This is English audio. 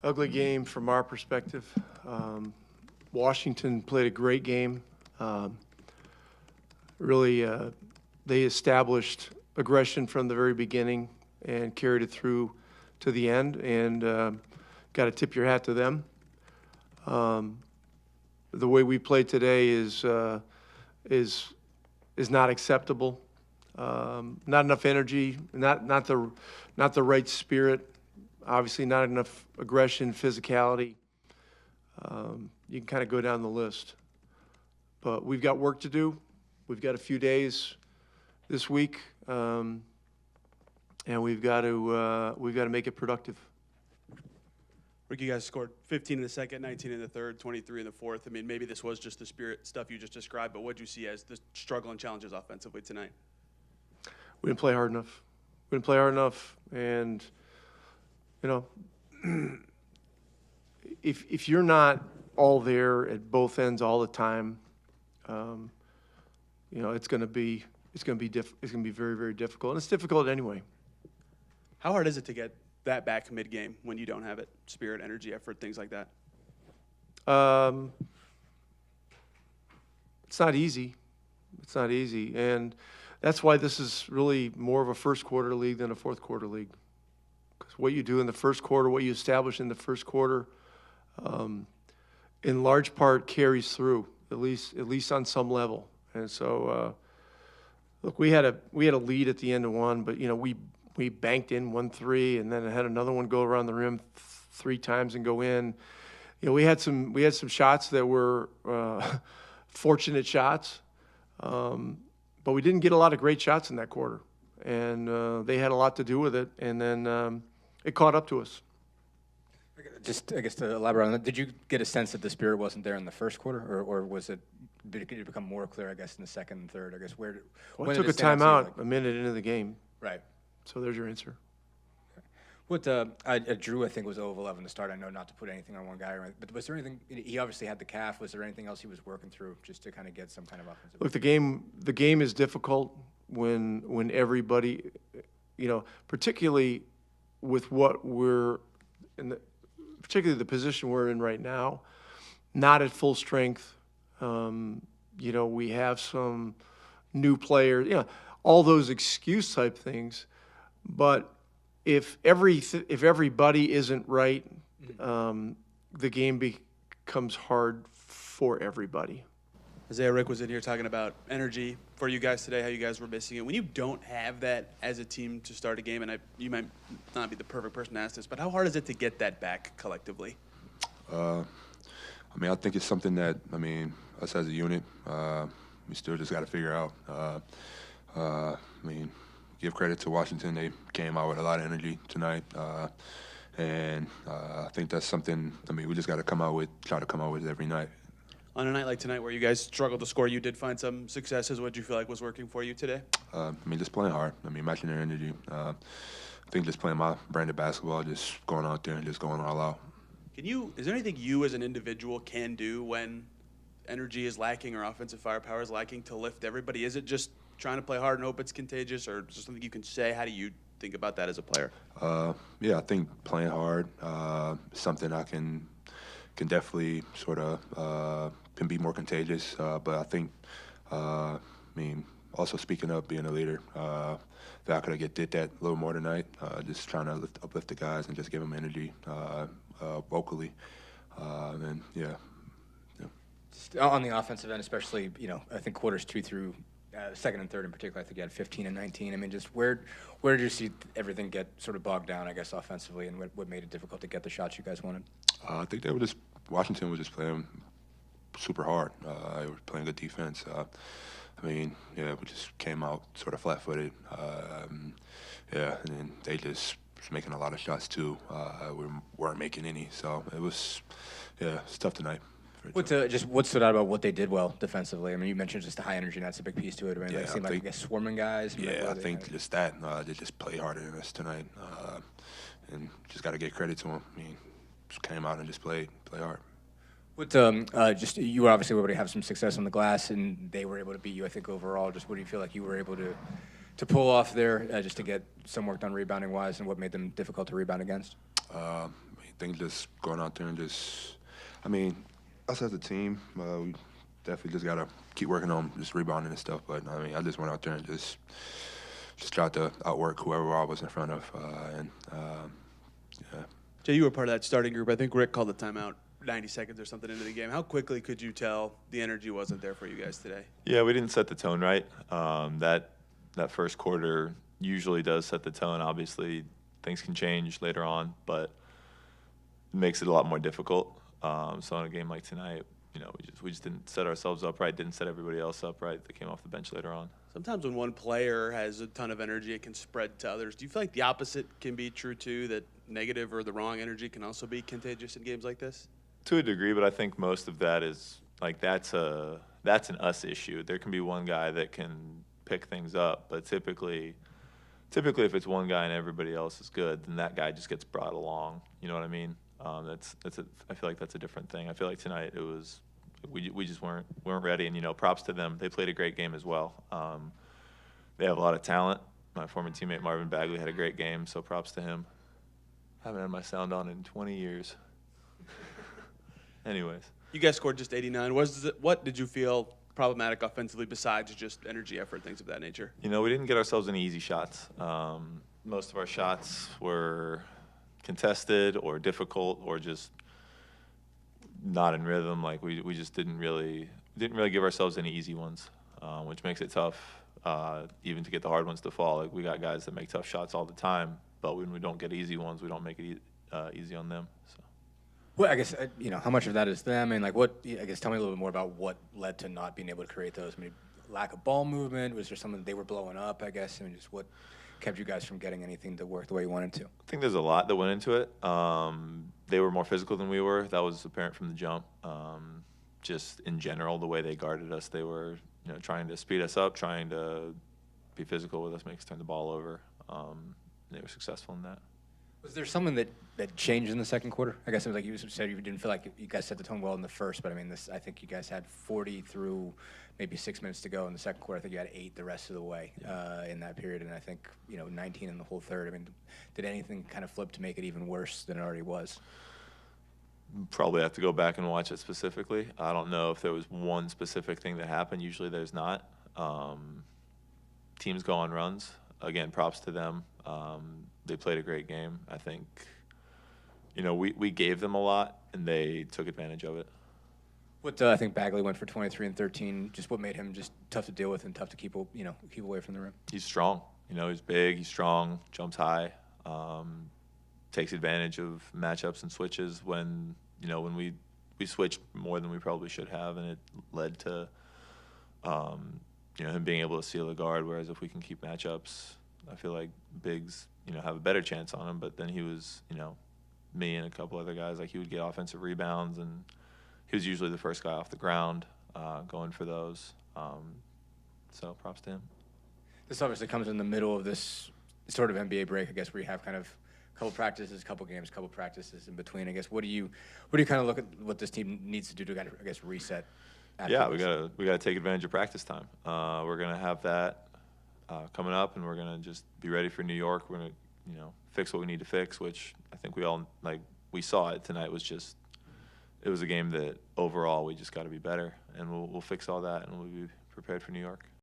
Ugly game from our perspective. Washington played a great game. Really, they established aggression from the very beginning and carried it through to the end, and got to tip your hat to them. The way we played today is not acceptable. Not enough energy, not the right spirit. Obviously, not enough aggression, physicality. You can kind of go down the list, but we've got work to do. We've got a few days this week, and we've got to make it productive. Rick, you guys scored 15 in the second, 19 in the third, 23 in the fourth. I mean, maybe this was just the spirit stuff you just described, but what did you see as the struggle and challenges offensively tonight? We didn't play hard enough. We didn't play hard enough, and you know, if you're not all there at both ends all the time, you know, it's going to be very, very difficult, and it's difficult anyway. How hard is it to get that back mid-game when you don't have it? Spirit, energy, effort, things like that. It's not easy. It's not easy, and that's why this is really more of a first quarter league than a fourth quarter league. Because what you do in the first quarter, what you establish in the first quarter, in large part carries through, at least on some level. And so, look, we had a lead at the end of one, but you know, we banked in 1-3, and then had another one go around the rim 3 times and go in. You know, we had some shots that were fortunate shots, but we didn't get a lot of great shots in that quarter, and they had a lot to do with it. And then it caught up to us. Just, I guess, to elaborate on that, did you get a sense that the spirit wasn't there in the first quarter, or was it? Did it become more clear, I guess, in the second and third? I guess where? Well, I took a timeout a minute into the game. Right. So there's your answer. What Drew, I think, was 0 of 11 to start. I know not to put anything on one guy, but was there anything? He obviously had the calf. Was there anything else he was working through just to kind of get some kind of offensive? Look, the game is difficult when everybody, you know, particularly with what we're in, particularly the position we're in right now, not at full strength. You know, we have some new players, you know, all those excuse type things, but if everybody isn't right, the game becomes hard for everybody. Isaiah, Rick was in here talking about energy for you guys today, how you guys were missing it. When you don't have that as a team to start a game, and you might not be the perfect person to ask this, but how hard is it to get that back collectively? I mean, I think it's something that, I mean, us as a unit, we still just got to figure out. I mean, give credit to Washington. They came out with a lot of energy tonight. And I think that's something, I mean, we just got to try to come out with it every night. On a night like tonight where you guys struggled to score, you did find some successes. What did you feel like was working for you today? I mean, just playing hard. I mean, matching their energy. I think just playing my brand of basketball, just going out there and just going all out. Is there anything you as an individual can do when energy is lacking or offensive firepower is lacking to lift everybody? Is it just trying to play hard and hope it's contagious, or is there something you can say? How do you think about that as a player? Yeah, I think playing hard, something I can definitely sort of can be more contagious. But I think, I mean, also speaking up, being a leader, if I could have did that a little more tonight, just trying to uplift the guys and just give them energy vocally. And yeah. Just on the offensive end, especially, you know, I think quarters 2 through second and third in particular, I think you had 15 and 19. I mean, just where did you see everything get sort of bogged down, I guess, offensively, and what made it difficult to get the shots you guys wanted? I think Washington was just playing super hard. They were playing good defense. I mean, yeah, we just came out sort of flat-footed. Yeah, and then they just was making a lot of shots too. We weren't making any, so it was, yeah, it's tough tonight. What stood out about what they did well defensively? I mean, you mentioned just the high energy, and that's a big piece to it. I mean, yeah, they seemed like, I guess, swarming guys. Yeah, I think just that. They just play harder than us tonight, and just got to get credit to them. I mean, just came out and just play hard. What just you were obviously able to have some success on the glass, and they were able to beat you, I think, overall. Just what do you feel like you were able to pull off there, just to get some work done rebounding wise, and what made them difficult to rebound against? think just going out there and just, I mean, us as a team, we definitely just gotta keep working on just rebounding and stuff. But I mean, I just went out there and just tried to outwork whoever I was in front of, yeah. Jay, you were part of that starting group. I think Rick called the timeout 90 seconds or something into the game. How quickly could you tell the energy wasn't there for you guys today? Yeah, we didn't set the tone right. That first quarter usually does set the tone. Obviously, things can change later on, but it makes it a lot more difficult. So in a game like tonight, we just didn't set ourselves up right, didn't set everybody else up right that came off the bench later on. Sometimes when one player has a ton of energy, it can spread to others. Do you feel like the opposite can be true too, that negative or the wrong energy can also be contagious in games like this? To a degree, but I think most of that is like that's an us issue. There can be one guy that can pick things up, but typically if it's one guy and everybody else is good, then that guy just gets brought along. You know what I mean? I feel like that's a different thing. I feel like tonight it was we just weren't ready, and props to them. They played a great game as well. They have a lot of talent. My former teammate Marvin Bagley had a great game, so props to him. I haven't had my sound on in 20 years. Anyways. You guys scored just 89. What did you feel problematic offensively besides just energy, effort, things of that nature? We didn't get ourselves any easy shots. Most of our shots were contested or difficult or just not in rhythm. Like we just didn't really give ourselves any easy ones, which makes it tough even to get the hard ones to fall. Like we got guys that make tough shots all the time, but when we don't get easy ones, we don't make it easy on them. So. Well, I guess, how much of that is them? And, tell me a little bit more about what led to not being able to create those. I mean, lack of ball movement? Was there something they were blowing up, I guess? I mean, just what kept you guys from getting anything to work the way you wanted to? I think there's a lot that went into it. They were more physical than we were. That was apparent from the jump. Just in general, the way they guarded us, they were, trying to speed us up, trying to be physical with us, make us turn the ball over. They were successful in that. Was there something that changed in the second quarter? I guess it was like you said you didn't feel like you guys set the tone well in the first, but I mean, I think you guys had 40 through maybe 6 minutes to go in the second quarter. I think you had 8 the rest of the way in that period, and I think 19 in the whole third. I mean, did anything kind of flip to make it even worse than it already was? Probably have to go back and watch it specifically. I don't know if there was one specific thing that happened. Usually there's not. Teams go on runs. Again, props to them. They played a great game. I think, we gave them a lot, and they took advantage of it. What I think Bagley went for 23 and 13. Just what made him just tough to deal with and tough to keep away from the rim. He's strong. He's big. He's strong. Jumps high. Takes advantage of matchups and switches when we switched more than we probably should have, and it led to him being able to seal a guard. Whereas if we can keep matchups, I feel like bigs have a better chance on him. But then he was me and a couple other guys, like he would get offensive rebounds, and he was usually the first guy off the ground going for those. So props to him. This obviously comes in the middle of this sort of NBA break, I guess, where you have kind of a couple practices, couple games, couple practices in between. I guess what do you kind of look at what this team needs to do to kind of, I guess, reset? Yeah, we gotta take advantage of practice time. We're gonna have that coming up, and we're gonna just be ready for New York. We're gonna fix what we need to fix, which I think we saw it tonight. It was a game that overall we just got to be better, and we'll fix all that, and we'll be prepared for New York.